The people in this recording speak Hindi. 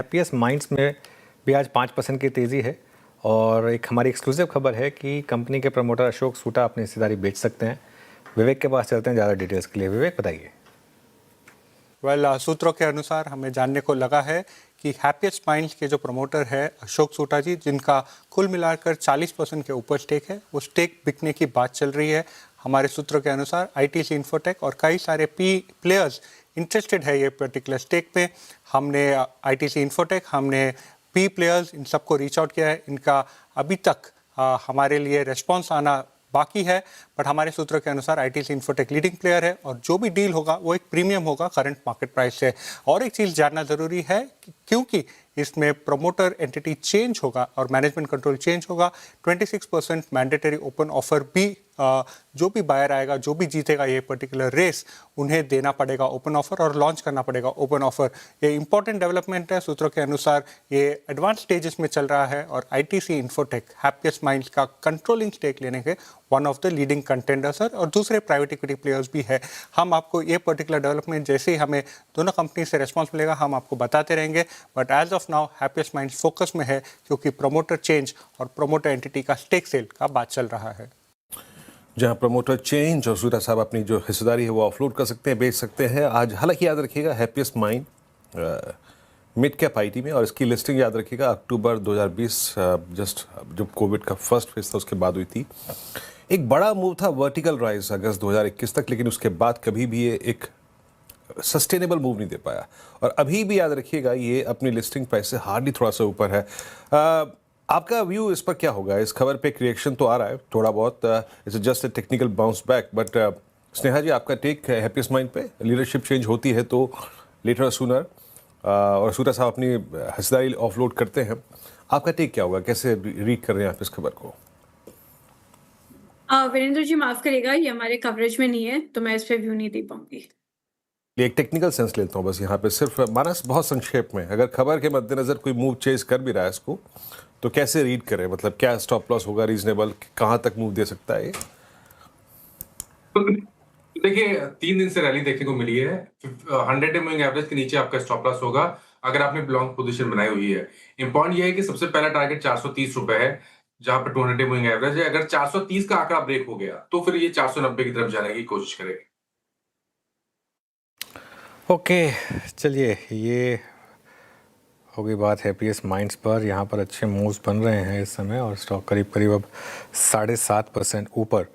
हैप्पीएस्ट माइंड्स में भी आज 5% की तेज़ी है और एक हमारी एक्सक्लूसिव खबर है कि कंपनी के प्रमोटर अशोक सूटा अपनी हिस्सेदारी बेच सकते हैं। विवेक के पास चलते हैं ज़्यादा डिटेल्स के लिए। विवेक बताइए। सूत्रों के अनुसार हमें जानने को लगा है कि हैप्पीएस्ट माइंड्स के जो प्रमोटर है अशोक सूटा जी, जिनका कुल मिलाकर 40% के ऊपर स्टेक है, वो स्टेक बिकने की बात चल रही है। हमारे सूत्रों के अनुसार आईटीसी इन्फोटेक और कई सारे प्लेयर्स इंटरेस्टेड है ये पर्टिकुलर स्टेक पे। हमने आईटीसी इन्फोटेक, हमने प्लेयर्स, इन सबको रीच आउट किया है। इनका अभी तक हमारे लिए रिस्पॉन्स आना बाकी है, बट हमारे सूत्रों के अनुसार आईटीसी इन्फोटेक लीडिंग प्लेयर है और जो भी डील होगा वो एक प्रीमियम होगा करंट मार्केट प्राइस से। और एक चीज़ जानना ज़रूरी है क्योंकि इसमें प्रमोटर एंटिटी चेंज होगा और मैनेजमेंट कंट्रोल चेंज होगा। 26% मैंडेटरी ओपन ऑफर भी जो भी बायर आएगा, जो भी जीतेगा ये पर्टिकुलर रेस, उन्हें देना पड़ेगा ओपन ऑफर और लॉन्च करना पड़ेगा ओपन ऑफर। ये इंपॉर्टेंट डेवलपमेंट है। सूत्रों के अनुसार ये एडवांस स्टेजेस में चल रहा है और आईटीसी इन्फोटेक हैप्पीएस्ट माइंड्स का कंट्रोलिंग स्टेक लेने के one of the leading contenders और दूसरे प्राइवेट इक्विटी प्लेयर्स भी है। हम आपको ये पर्टिकुलर डेवलपमेंट जैसे ही हमें दोनों कंपनी से रिस्पॉन्स मिलेगा हम आपको बताते रहेंगे, but as of now Happiest Minds focus में है क्योंकि प्रमोटर चेंज और प्रमोटर एंटिटी का स्टेक सेल का बात चल रहा है। जहां प्रमोटर चेंज और सूटा साहब अपनी जो हिस्सेदारी है वो ऑफलोड कर सकते हैं, बेच सकते हैं आज। हालांकि याद रखिएगा happiest mind mid cap IT में और इसकी लिस्टिंग याद रखिएगा अक्टूबर 2020 जस्ट जब कोविड का फर्स्ट फेज था उसके बाद हुई थी। एक बड़ा मूव था वर्टिकल राइज अगस्त 2021 तक, लेकिन उसके बाद कभी भी ये एक सस्टेनेबल मूव नहीं दे पाया और अभी भी याद रखिएगा ये अपनी लिस्टिंग प्राइस से हार्डली थोड़ा सा ऊपर है। आपका व्यू इस पर क्या होगा? इस खबर पे एक रिएक्शन तो आ रहा है थोड़ा बहुत, it's just a technical bounce back, but Sneha ji आपका टेक है हैप्पीएस्ट माइंड पे? लीडरशिप चेंज होती है तो लेटर सूनर और सूटा साहब अपनी हिस्सेदारी ऑफलोड करते हैं, आपका टेक क्या होगा? कैसे रीड कर रहे हैं आप इस खबर को? वीरेंद्र जी माफ करिएगा, ये हमारे कवरेज में नहीं है तो मैं इस पे व्यू नहीं दे पाऊंगी। एक टेक्निकल सेंस लेता हूँ बस यहाँ पे, सिर्फ मानस बहुत संक्षेप में, अगर खबर के मद्देनजर कोई मूव चेंज कर भी रहा है इसको तो कैसे रीड करें? मतलब क्या स्टॉप लॉस होगा रीजनेबल, कहाँ तक मूव दे सकता है? देखिए 3 दिन से रैली देखने को मिली है। 100 डे मूविंग एवरेज के नीचे आपका स्टॉप लॉस होगा अगर आपने लॉन्ग पोजीशन बनाई हुई है। इंपॉर्टेंट ये है कि सबसे पहला टारगेट 430 रुपए है जहां पर 200 डे मूविंग एवरेज है। अगर 430 का आंकड़ा ब्रेक हो गया तो फिर ये 490 की तरफ जाने की कोशिश करेगी। ओके, चलिए ये हो गई बात हैप्पीएस्ट माइंड्स पर। यहाँ पर अच्छे मूव्स बन रहे हैं इस समय और स्टॉक करीब करीब अब 7.5% ऊपर